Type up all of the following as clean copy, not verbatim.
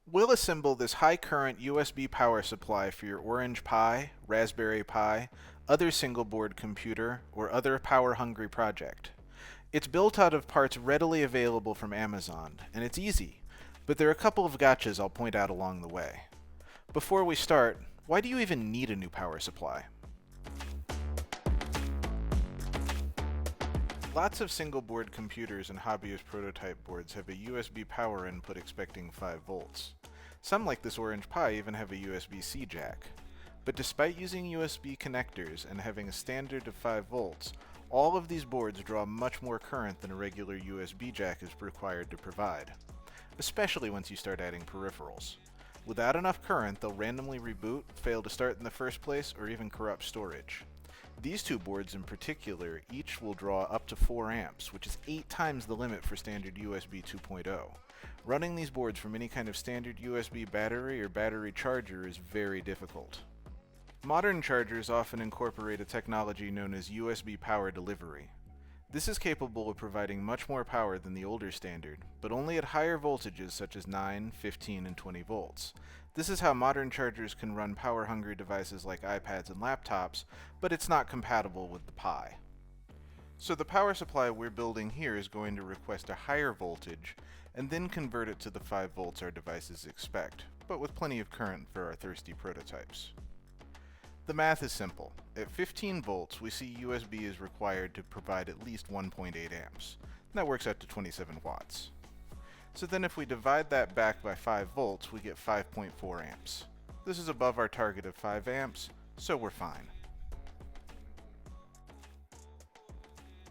We'll assemble this high current USB power supply for your Orange Pi, Raspberry Pi, other single board computer, or other power hungry project. It's built out of parts readily available from Amazon, and it's easy, but there are a couple of gotchas I'll point out along the way. Before we start, why do you even need a new power supply? Lots of single board computers and hobbyist prototype boards have a USB power input expecting 5 volts. Some, like this Orange Pi, even have a USB-C jack. But despite using USB connectors and having a standard of 5 volts, all of these boards draw much more current than a regular USB jack is required to provide, especially once you start adding peripherals. Without enough current, they'll randomly reboot, fail to start in the first place, or even corrupt storage. These two boards in particular each will draw up to 4 amps, which is 8 times the limit for standard USB 2.0. Running these boards from any kind of standard USB battery or battery charger is very difficult. Modern chargers often incorporate a technology known as USB power delivery. This is capable of providing much more power than the older standard, but only at higher voltages such as 9, 15, and 20 volts. This is how modern chargers can run power-hungry devices like iPads and laptops, but it's not compatible with the Pi. So the power supply we're building here is going to request a higher voltage, and then convert it to the 5 volts our devices expect, but with plenty of current for our thirsty prototypes. The math is simple. At 15 volts, we see USB is required to provide at least 1.8 amps. That works out to 27 watts. So then if we divide that back by 5 volts, we get 5.4 amps. This is above our target of 5 amps, so we're fine.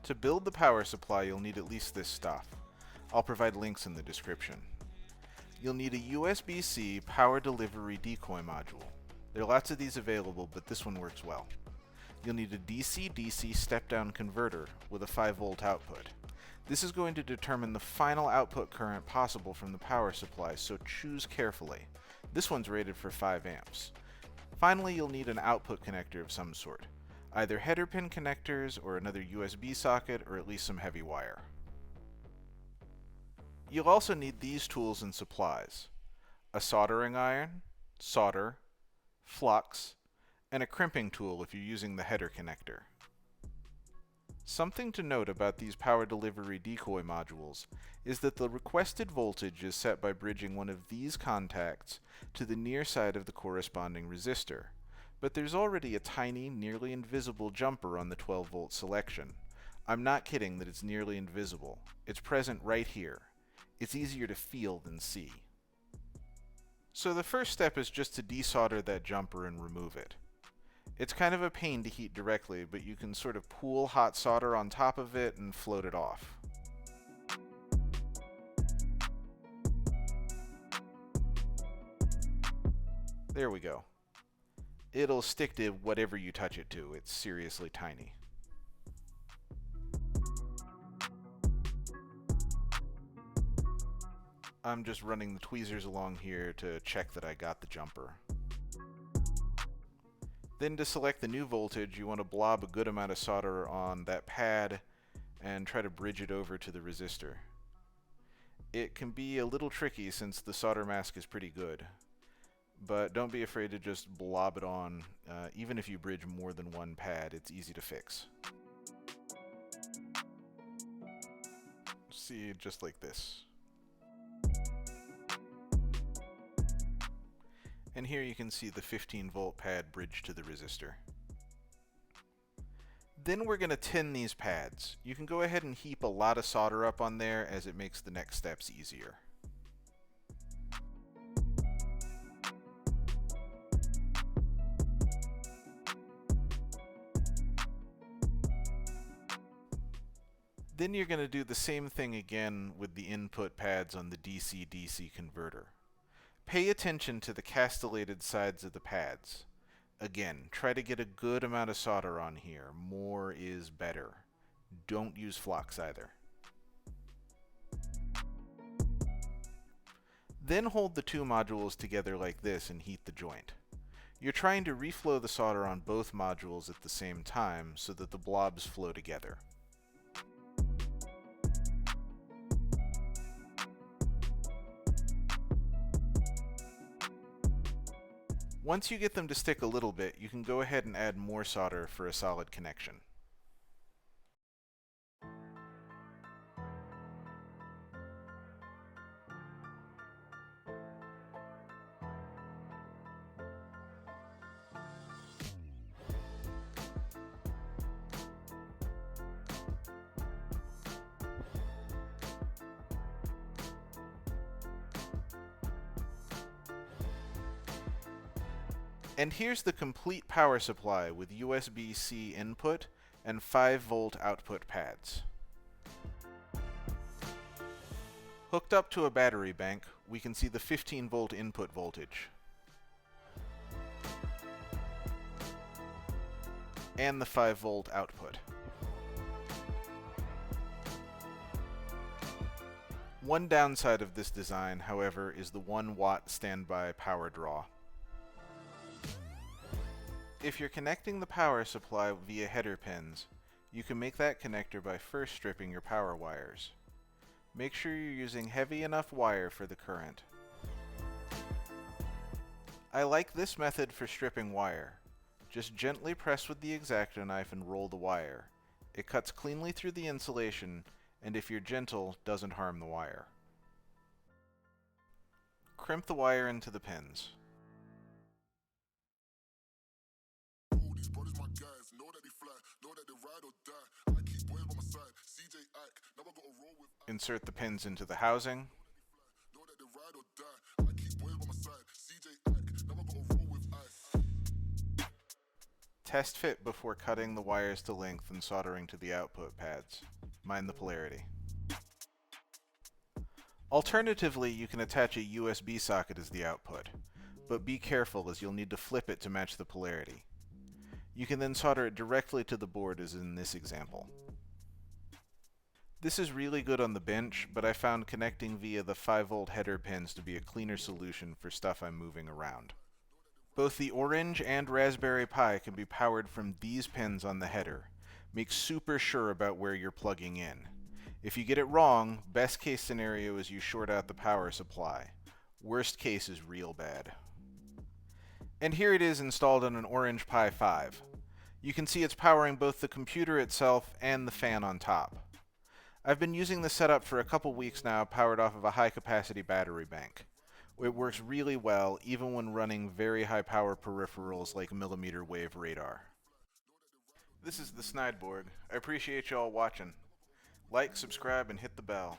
To build the power supply, you'll need at least this stuff. I'll provide links in the description. You'll need a USB-C power delivery decoy module. There are lots of these available, but this one works well. You'll need a DC-DC step-down converter with a 5 volt output. This is going to determine the final output current possible from the power supply, so choose carefully. This one's rated for 5 amps. Finally, you'll need an output connector of some sort. Either header pin connectors or another USB socket, or at least some heavy wire. You'll also need these tools and supplies: a soldering iron, solder, flux, and a crimping tool if you're using the header connector. Something to note about these power delivery decoy modules is that the requested voltage is set by bridging one of these contacts to the near side of the corresponding resistor, but there's already a tiny, nearly invisible jumper on the 12 volt selection. I'm not kidding that it's nearly invisible. It's present right here. It's easier to feel than see. So the first step is just to desolder that jumper and remove it. It's kind of a pain to heat directly, but you can sort of pool hot solder on top of it and float it off. There we go. It'll stick to whatever you touch it to. It's seriously tiny. I'm just running the tweezers along here to check that I got the jumper. Then to select the new voltage, you want to blob a good amount of solder on that pad and try to bridge it over to the resistor. It can be a little tricky since the solder mask is pretty good, but don't be afraid to just blob it on. Even if you bridge more than one pad, it's easy to fix. See, just like this. And here you can see the 15 volt pad bridged to the resistor. Then we're going to tin these pads. You can go ahead and heap a lot of solder up on there as it makes the next steps easier. Then you're going to do the same thing again with the input pads on the DC-DC converter. Pay attention to the castellated sides of the pads. Again, try to get a good amount of solder on here. More is better. Don't use flux either. Then hold the two modules together like this and heat the joint. You're trying to reflow the solder on both modules at the same time so that the blobs flow together. Once you get them to stick a little bit, you can go ahead and add more solder for a solid connection. And here's the complete power supply with USB-C input and 5-volt output pads. Hooked up to a battery bank, we can see the 15-volt input voltage and the 5-volt output. One downside of this design, however, is the 1-watt standby power draw. If you're connecting the power supply via header pins, you can make that connector by first stripping your power wires. Make sure you're using heavy enough wire for the current. I like this method for stripping wire. Just gently press with the X-Acto knife and roll the wire. It cuts cleanly through the insulation, and if you're gentle, doesn't harm the wire. Crimp the wire into the pins. Insert the pins into the housing. Test fit before cutting the wires to length and soldering to the output pads. Mind the polarity. Alternatively, you can attach a USB socket as the output, but be careful as you'll need to flip it to match the polarity. You can then solder it directly to the board as in this example. This is really good on the bench, but I found connecting via the 5-volt header pins to be a cleaner solution for stuff I'm moving around. Both the Orange and Raspberry Pi can be powered from these pins on the header. Make super sure about where you're plugging in. If you get it wrong, best case scenario is you short out the power supply. Worst case is real bad. And here it is installed on an Orange Pi 5. You can see it's powering both the computer itself and the fan on top. I've been using this setup for a couple weeks now, powered off of a high-capacity battery bank. It works really well, even when running very high-power peripherals like millimeter wave radar. This is the Snideboard. I appreciate you all watching. Like, subscribe, and hit the bell.